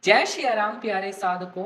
जय श्री राम प्यारे साधकों।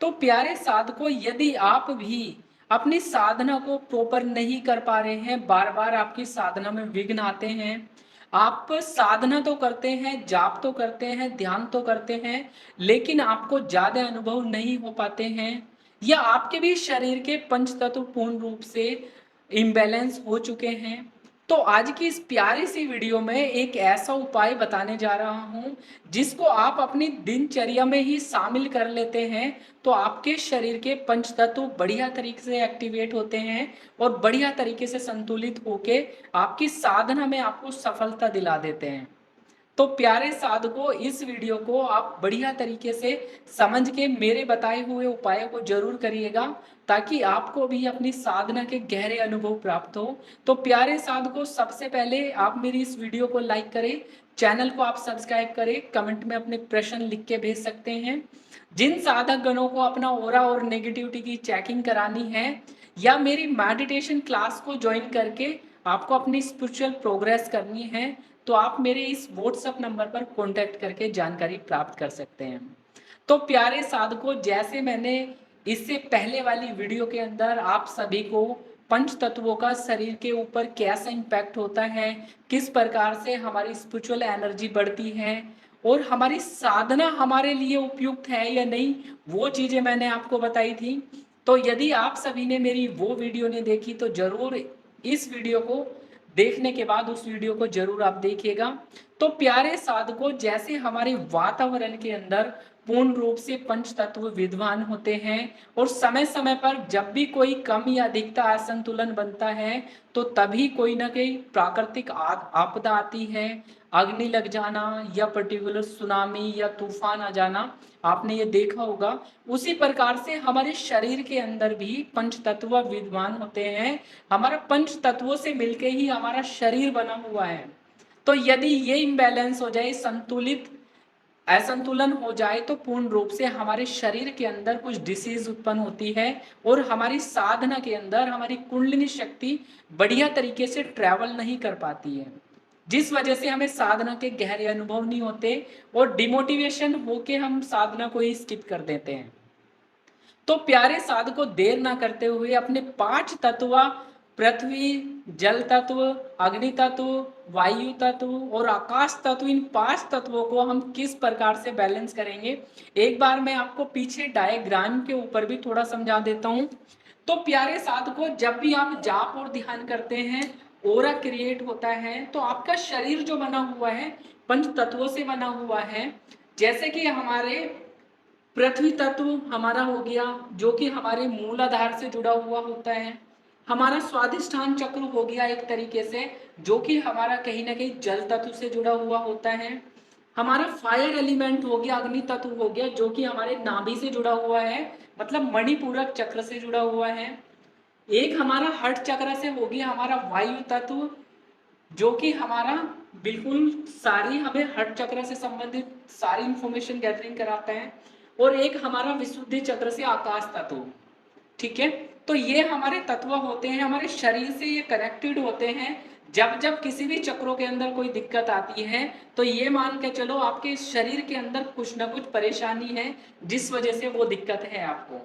तो प्यारे साधकों, यदि आप भी अपनी साधना को प्रॉपर नहीं कर पा रहे हैं, बार बार आपकी साधना में विघ्न आते हैं, आप साधना तो करते हैं, जाप तो करते हैं, ध्यान तो करते हैं, लेकिन आपको ज्यादा अनुभव नहीं हो पाते हैं, या आपके भी शरीर के पंच तत्व पूर्ण रूप से इम्बैलेंस हो चुके हैं, तो आज की इस प्यारी सी वीडियो में एक ऐसा उपाय बताने जा रहा हूं जिसको आप अपनी दिनचर्या में ही शामिल कर लेते हैं तो आपके शरीर के पंच तत्व बढ़िया तरीके से एक्टिवेट होते हैं और बढ़िया तरीके से संतुलित होके आपकी साधना में आपको सफलता दिला देते हैं। तो प्यारे साधकों, इस वीडियो को आप बढ़िया तरीके से समझ के मेरे बताए हुए उपायों को जरूर करिएगा ताकि आपको भी अपनी साधना के गहरे अनुभव प्राप्त हो। तो प्यारे साधकों, सबसे पहले आप मेरी इस वीडियो को लाइक करें, चैनल को आप सब्सक्राइब करें, कमेंट में अपने प्रश्न लिख के भेज सकते हैं। जिन साधक गणों को अपना ओरा और नेगेटिविटी की चेकिंग करानी है या मेरी मेडिटेशन क्लास को ज्वाइन करके आपको अपनी स्पिरिचुअल प्रोग्रेस करनी है, तो आप मेरे इस व्हाट्सएप नंबर पर कांटेक्ट करके जानकारी प्राप्त कर सकते हैं। तो प्यारे साधकों, जैसे मैंने इससे पहले वाली वीडियो के अंदर आप सभी को पंच तत्वों का शरीर के ऊपर कैसा इम्पैक्ट होता है, किस प्रकार से हमारी स्पिरिचुअल एनर्जी बढ़ती है और हमारी साधना हमारे लिए उपयुक्त है या नहीं, वो चीजें मैंने आपको बताई थी। तो यदि आप सभी ने मेरी वो वीडियो नहीं देखी तो जरूर इस वीडियो को देखने के बाद उस वीडियो को जरूर आप देखिएगा। तो प्यारे साधकों, जैसे हमारे वातावरण के अंदर पूर्ण रूप से पंच तत्व विद्वान होते हैं और समय समय पर जब भी कोई कम या अधिकता असंतुलन बनता है तो तभी कोई ना कोई प्राकृतिक आपदा आती है, अग्नि लग जाना या पर्टिकुलर सुनामी या तूफान आ जाना, आपने ये देखा होगा। उसी प्रकार से हमारे शरीर के अंदर भी पंच तत्व विद्वान होते हैं। हमारा पंच तत्वों से मिलके ही हमारा शरीर बना हुआ है। तो यदि ये इम्बैलेंस हो जाए, संतुलित असंतुलन हो जाए, तो पूर्ण रूप से हमारे शरीर के अंदर कुछ डिसीज उत्पन्न होती है और हमारी साधना के अंदर हमारी कुंडलिनी शक्ति बढ़िया तरीके से ट्रैवल नहीं कर पाती है, जिस वजह से हमें साधना के गहरे अनुभव नहीं होते और डिमोटिवेशन होके हम साधना को ही स्किप कर देते हैं। तो प्यारे साधकों, देर ना करते हुए अपने पांच तत्व पृथ्वी, जल तत्व, अग्नि तत्व, वायु तत्व और आकाश तत्व, इन पांच तत्वों को हम किस प्रकार से बैलेंस करेंगे, एक बार मैं आपको पीछे डायग्राम के ऊपर भी थोड़ा समझा देता हूं। तो प्यारे साधकों, जब भी आप जाप और ध्यान करते हैं, ओरा क्रिएट होता है, तो आपका शरीर जो बना हुआ है पंच तत्वों से बना हुआ है। जैसे कि हमारे पृथ्वी तत्व हमारा हो गया, जो कि हमारे मूलाधार से जुड़ा हुआ होता है। हमारा स्वादिष्ठान चक्र हो गया एक तरीके से, जो कि हमारा कहीं ना कहीं जल तत्व से जुड़ा हुआ होता है। हमारा फायर एलिमेंट हो गया, अग्नि तत्व हो गया, जो कि हमारे नाभि से जुड़ा हुआ है, मतलब मणिपूरक चक्र से जुड़ा हुआ है। एक हमारा हठ चक्र से हो गया हमारा वायु तत्व, जो कि हमारा बिल्कुल सारी हमें हट चक्र से संबंधित सारी इंफॉर्मेशन गैदरिंग कराता है। और एक हमारा विशुद्धि चक्र से आकाश तत्व। ठीक है, तो ये हमारे तत्व होते हैं, हमारे शरीर से ये कनेक्टेड होते हैं। जब जब किसी भी चक्रों के अंदर कोई दिक्कत आती है तो ये मान के चलो आपके शरीर के अंदर कुछ ना कुछ परेशानी है, जिस वजह से वो दिक्कत है आपको।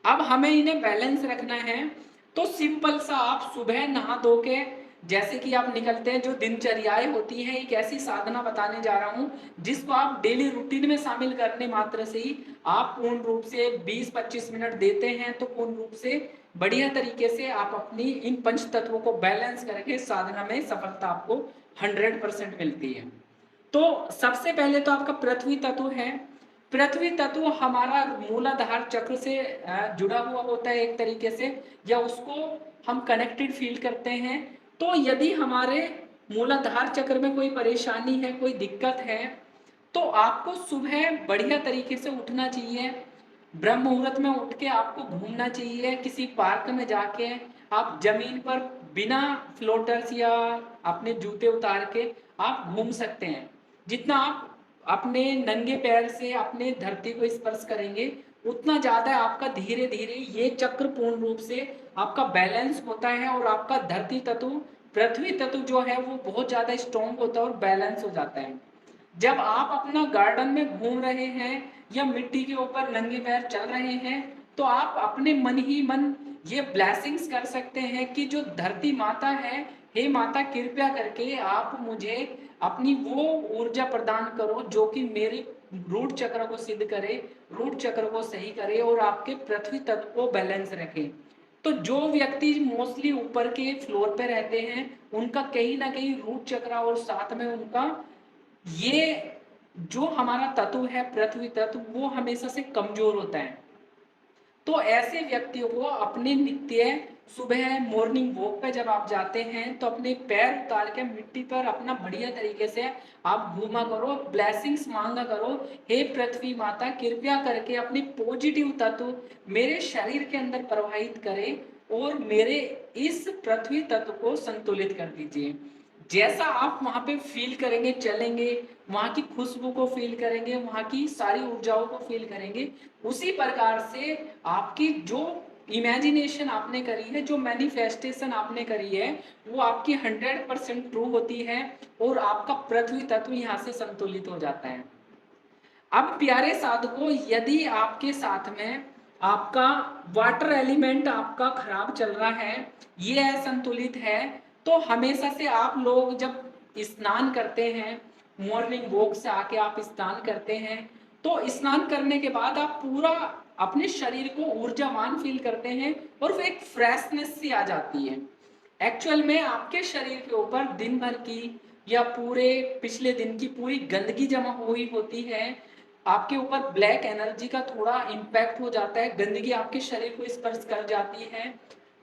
अब हमें इन्हें बैलेंस रखना है। तो सिंपल सा, आप सुबह नहा धो के जैसे कि आप निकलते हैं, जो दिनचर्याएं होती हैं, एक ऐसी साधना बताने जा रहा हूं जिसको आप डेली रूटीन में शामिल करने मात्र से ही आप पूर्ण रूप से 20-25 मिनट देते हैं तो पूर्ण रूप से बढ़िया तरीके से आप अपनी इन पंच तत्वों को बैलेंस करके साधना में सफलता आपको 100% मिलती है। तो सबसे पहले तो आपका पृथ्वी तत्व है। पृथ्वी तत्व हमारा मूलाधार चक्र से जुड़ा हुआ होता है एक तरीके से, या उसको हम कनेक्टेड फील करते हैं। तो यदि हमारे मूलाधार चक्र में कोई परेशानी है, कोई दिक्कत है, तो आपको सुबह बढ़िया तरीके से उठना चाहिए। ब्रह्म मुहूर्त में उठ के आपको घूमना चाहिए, किसी पार्क में जाके आप जमीन पर बिना फ्लोटर्स या अपने जूते उतार के आप घूम सकते हैं। जितना आप अपने नंगे पैर से अपने धरती को स्पर्श करेंगे, उतना ज्यादा आपका धीरे धीरे ये चक्र पूर्ण रूप से आपका बैलेंस होता है और आपका धरती तत्व, पृथ्वी तत्व जो है वो बहुत ज्यादा स्ट्रॉन्ग होता है और बैलेंस हो जाता है। जब आप अपना गार्डन में घूम रहे हैं या मिट्टी के ऊपर नंगे पैर चल रहे हैं, तो आप अपने मन ही मन ये ब्लेसिंग्स कर सकते हैं कि जो धरती माता है, हे माता कृपया करके आप मुझे अपनी वो ऊर्जा प्रदान करो जो कि मेरे रूट चक्र को सिद्ध करे, रूट चक्र को सही करे और आपके पृथ्वी तत्व को बैलेंस रखे। तो जो व्यक्ति मोस्टली ऊपर के फ्लोर पे रहते हैं, उनका कहीं ना कहीं रूट चक्र और साथ में उनका ये जो हमारा तत्व है पृथ्वी तत्व, वो हमेशा से कमजोर होता है। तो ऐसे व्यक्तियों को अपने नित्य सुबह मॉर्निंग वॉक पे जब आप जाते हैं तो अपने पैर उतार के मिट्टी पर अपना बढ़िया तरीके से आप घूमा करो, ब्लेसिंग्स मांगा करो, हे पृथ्वी माता कृपया करके अपने पॉजिटिव तत्व मेरे शरीर के अंदर प्रवाहित करें और मेरे इस पृथ्वी तत्व को संतुलित कर दीजिए। जैसा आप वहां पे फील करेंगे, चलेंगे, वहां की खुशबू को फील करेंगे, वहां की सारी ऊर्जाओं को फील करेंगे, उसी प्रकार से आपकी जो इमेजिनेशन आपने करी है, जो मैनिफेस्टेशन आपने करी है, वो आपकी 100% ट्रू होती है और आपका पृथ्वी तत्व यहाँ से संतुलित हो जाता है। अब प्यारे साधकों, यदि आपके साथ में आपका वाटर एलिमेंट आपका खराब चल रहा है, ये असंतुलित है, तो हमेशा से आप लोग जब स्नान करते हैं, मॉर्निंग वॉक से आके आप स्नान करते हैं, तो स्नान करने के बाद आप पूरा अपने शरीर को ऊर्जावान फील करते हैं और फिर एक फ्रेशनेस सी आ जाती है। एक्चुअल में आपके शरीर के ऊपर दिन भर की या पूरे पिछले दिन की पूरी गंदगी जमा हुई होती है, आपके ऊपर ब्लैक एनर्जी का थोड़ा इम्पैक्ट हो जाता है, गंदगी आपके शरीर को स्पर्श कर जाती है।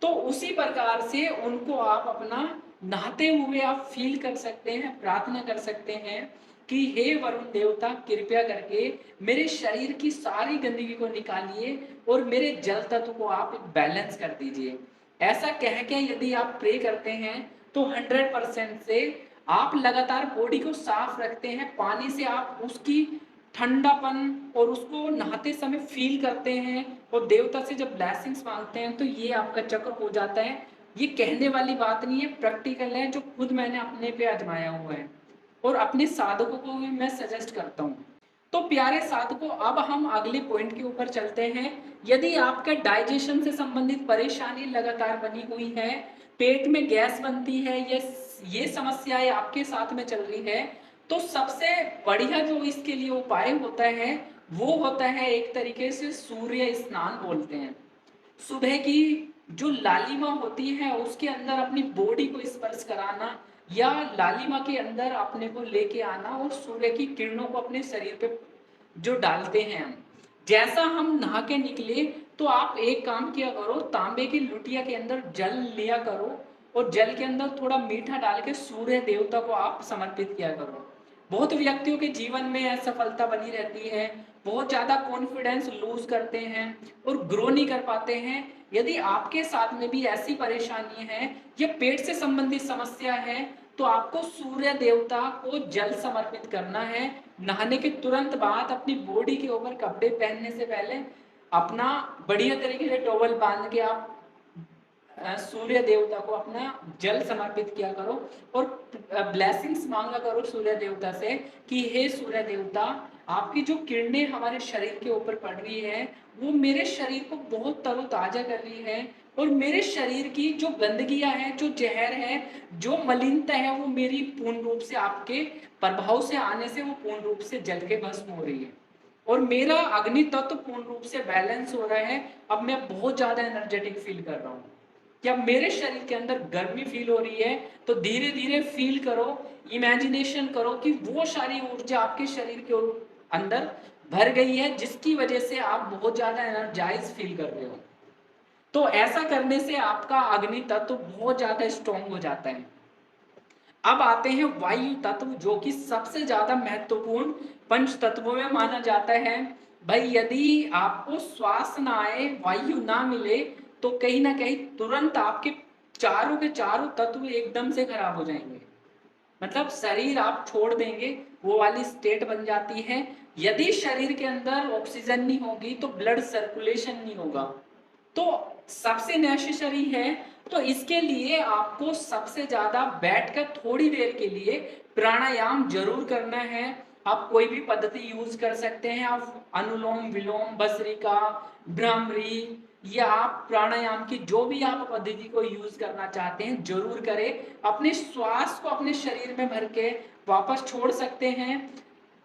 तो उसी प्रकार से उनको आप अपना नहाते हुए आप फील कर सकते हैं, प्रार्थना कर सकते हैं कि हे वरुण देवता कृपया करके मेरे शरीर की सारी गंदगी को निकालिए और मेरे जल तत्व को आप बैलेंस कर दीजिए। ऐसा कह के यदि आप प्रे करते हैं तो 100% से आप लगातार बॉडी को साफ रखते हैं, पानी से आप उसकी ठंडापन और उसको नहाते समय फील करते हैं और देवता से जब ब्लेसिंग्स मांगते हैं तो ये आपका चक्र हो जाता है। ये कहने वाली बात नहीं है, प्रैक्टिकल है, जो खुद मैंने अपने पे आजमाया हुआ है और अपने साधकों को भी मैं सजेस्ट करता हूँ। तो प्यारे साधकों, अब हम अगले पॉइंट के ऊपर चलते हैं। यदि आपका डाइजेशन से संबंधित परेशानी लगातार बनी हुई है, पेट में गैस बनती है, ये समस्याएं आपके साथ में चल रही है, तो सबसे बढ़िया जो इसके लिए उपाय होता है वो होता है एक तरीके से सूर्य स्नान बोलते हैं। सुबह की जो लालिमा होती है उसके अंदर अपनी बॉडी को स्पर्श कराना या लालिमा के अंदर अपने को लेके आना और सूर्य की किरणों को अपने शरीर पे जो डालते हैं हम, जैसा हम नहा के निकले तो आप एक काम किया करो, तांबे की लुटिया के अंदर जल लिया करो और जल के अंदर थोड़ा मीठा डाल के सूर्य देवता को आप समर्पित किया करो। बहुत व्यक्तियों के जीवन में असफलता बनी रहती है, बहुत ज्यादा कॉन्फिडेंस लूज करते हैं और ग्रो नहीं कर पाते हैं। यदि आपके साथ में भी ऐसी परेशानी है या पेट से संबंधित समस्या है, तो आपको सूर्य देवता को जल समर्पित करना है। नहाने के तुरंत बाद अपनी बॉडी के ऊपर कपड़े पहनने से पहले अपना बढ़िया तरीके से टॉवल बांध के आप सूर्य देवता को अपना जल समर्पित किया करो और ब्लेसिंग्स मांगा करो सूर्य देवता से कि हे सूर्य देवता, आपकी जो किरणें हमारे शरीर के ऊपर पड़ रही है वो मेरे शरीर को बहुत तरोताजा कर रही है और मेरे शरीर की जो गंदगियां हैं, जो जहर है, जो मलिनता है, वो मेरी पूर्ण रूप से आपके प्रभाव से आने से वो पूर्ण रूप से जल के भस्म हो रही है और मेरा अग्नि तत्व पूर्ण रूप से बैलेंस हो रहा है। अब मैं बहुत ज्यादा एनर्जेटिक फील कर रहा हूँ। जब मेरे शरीर के अंदर गर्मी फील हो रही है तो धीरे धीरे फील करो, इमेजिनेशन करो कि वो सारी ऊर्जा आपके शरीर के अंदर भर गई है जिसकी वजह से आप बहुत ज्यादा एनर्जाइज फील कर रहे हो। तो ऐसा करने से आपका अग्नि तत्व बहुत ज्यादा स्ट्रॉन्ग हो जाता है। अब आते हैं वायु तत्व, जो कि सबसे ज्यादा महत्वपूर्ण पंच तत्वों में माना जाता है। भाई यदि आपको श्वास ना आए, वायु ना मिले, तो कहीं ना कहीं तुरंत आपके चारों के चारों तत्व एकदम से खराब हो जाएंगे, मतलब शरीर आप छोड़ देंगे, वो वाली स्टेट बन जाती है। यदि शरीर के अंदर ऑक्सीजन नहीं होगी तो ब्लड सर्कुलेशन नहीं होगा, तो सबसे नेसेसरी है। तो इसके लिए आपको सबसे ज्यादा बैठकर थोड़ी देर के लिए प्राणायाम जरूर करना है आप कोई भी पद्धति यूज कर सकते हैं। आप अनुलोम विलोम, भस्त्रिका, भ्रामरी या आप प्राणायाम की जो भी आप पद्धति को यूज करना चाहते हैं जरूर करें। अपने श्वास को अपने शरीर में भर के वापस छोड़ सकते हैं।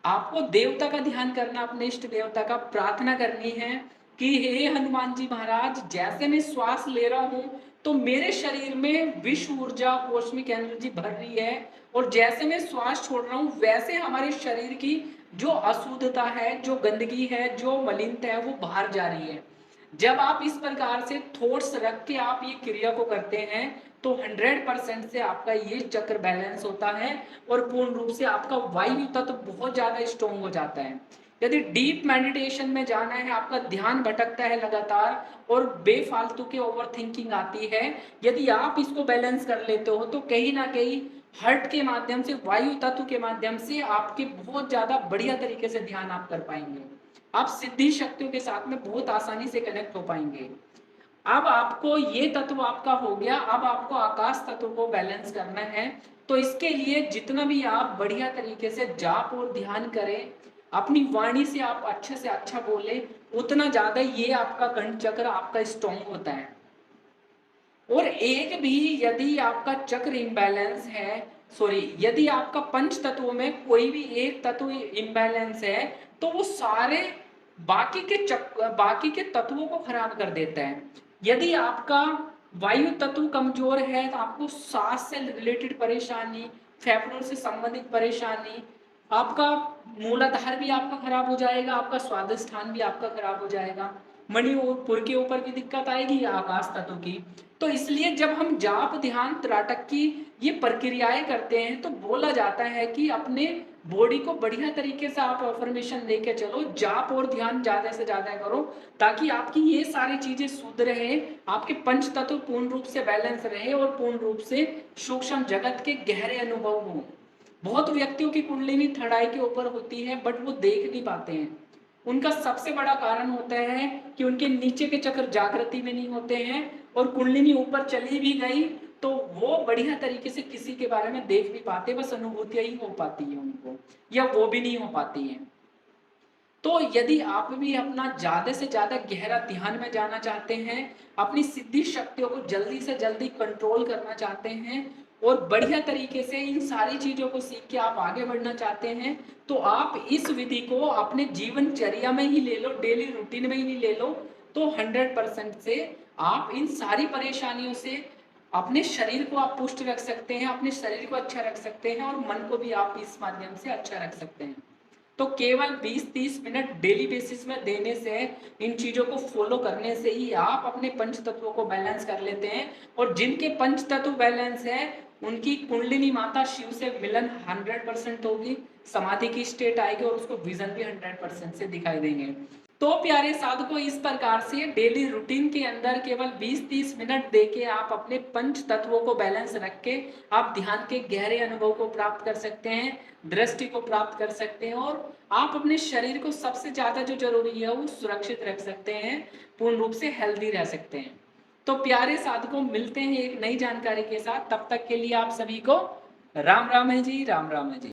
आपको देवता का ध्यान करना, अपने इष्ट देवता का प्रार्थना करनी है कि हे हनुमान जी महाराज, जैसे मैं श्वास ले रहा हूं तो मेरे शरीर में विश्व ऊर्जा, कॉस्मिक एनर्जी भर रही है, और जैसे मैं श्वास छोड़ रहा हूं वैसे हमारे शरीर की जो अशुद्धता है, जो गंदगी है, जो मलिनता है, वो बाहर जा रही है। जब आप इस प्रकार से थॉट्स रख के आप ये क्रिया को करते हैं तो 100% से आपका ये चक्र बैलेंस होता है और पूर्ण रूप से आपका वायु तत्व बहुत ज्यादा स्ट्रॉन्ग हो जाता है। यदि डीप मेडिटेशन में जाना है, आपका ध्यान भटकता है लगातार और बेफालतू के ओवर थिंकिंग आती है, यदि आप इसको बैलेंस कर लेते हो तो कहीं ना कहीं हर्ट के माध्यम से, वायु तत्व के माध्यम से आपके बहुत ज्यादा बढ़िया तरीके से ध्यान आप कर पाएंगे। आप सिद्धि शक्तियों के साथ में बहुत आसानी से कनेक्ट हो पाएंगे। अब आपको ये तत्व आपका हो गया, अब आपको आकाश तत्व को बैलेंस करना है। तो इसके लिए जितना भी आप बढ़िया तरीके से जाप और ध्यान करें, अपनी वाणी से आप अच्छे से अच्छा बोले, उतना ज्यादा ये आपका कंठ चक्र आपका स्ट्रॉन्ग होता है। और एक भी यदि आपका चक्र इम्बैलेंस है, सॉरी, यदि आपका पंच तत्वों में कोई भी एक तत्व इम्बैलेंस है तो वो सारे बाकी के तत्वों को खराब कर देता है। यदि आपका वायु तत्व कमजोर है तो आपको सांस से रिलेटेड परेशानी, फेफड़ों से संबंधित परेशानी, आपका मूलाधार भी आपका खराब हो जाएगा, आपका स्वादिष्ठान भी आपका खराब हो जाएगा, मणिपुर के ऊपर भी दिक्कत आएगी आकाश तत्व की। तो इसलिए जब हम जाप ध्यान त्राटक की ये प्रक्रियाएं करते हैं तो बोला जाता है कि अपने बॉडी को बढ़िया तरीके से आप अफर्मेशन लेके चलो, जाप और ध्यान ज्यादा से ज्यादा करो, ताकि आपकी ये सारी चीजें शुद्ध रहे, आपके पंच तत्व पूर्ण रूप से बैलेंस रहे और पूर्ण रूप से सूक्ष्म जगत के गहरे अनुभव हो। बहुत व्यक्तियों की कुंडलिनी थड़ाई के ऊपर होती है बट वो देख नहीं पाते हैं। उनका सबसे बड़ा कारण होता है कि उनके नीचे के चक्र जागृति में नहीं होते हैं, और कुंडलिनी ऊपर चली भी गई तो वो बढ़िया तरीके से किसी के बारे में देख नहीं पाते, बस अनुभूतियां ही हो पाती है उनको, या वो भी नहीं हो पाती है। तो यदि आप भी अपना ज्यादा से ज्यादा गहरा ध्यान में जाना चाहते हैं, अपनी सिद्धि शक्तियों को जल्दी से जल्दी कंट्रोल करना चाहते हैं और बढ़िया तरीके से इन सारी चीजों को सीख के आप आगे बढ़ना चाहते हैं, तो आप इस विधि को अपने जीवनचर्या में ही ले लो, डेली रूटीन में ही ले लो। तो 100% से आप इन सारी परेशानियों से अपने शरीर को आप पुष्ट रख सकते हैं, अपने शरीर को अच्छा रख सकते हैं और मन को भी आप इस माध्यम से अच्छा रख सकते हैं। तो केवल 20-30 मिनट डेली बेसिस में देने से, इन चीजों को फॉलो करने से ही आप अपने पंच तत्वों को बैलेंस कर लेते हैं। और जिनके पंच तत्व बैलेंस है उनकी कुंडलिनी माता शिव से मिलन 100% होगी, समाधि की स्टेट आएगी और उसको विजन भी 100% से दिखाई देंगे। तो प्यारे साधकों, इस प्रकार से डेली रूटीन के अंदर केवल 20-30 मिनट देके आप अपने पंच तत्वों को बैलेंस रख के आप ध्यान के गहरे अनुभव को प्राप्त कर सकते हैं, दृष्टि को प्राप्त कर सकते हैं, और आप अपने शरीर को सबसे ज्यादा जो जरूरी है वो सुरक्षित रख सकते हैं, पूर्ण रूप से हेल्दी रह सकते हैं। तो प्यारे साधकों, मिलते हैं एक नई जानकारी के साथ, तब तक के लिए आप सभी को राम राम है जी, राम राम है जी।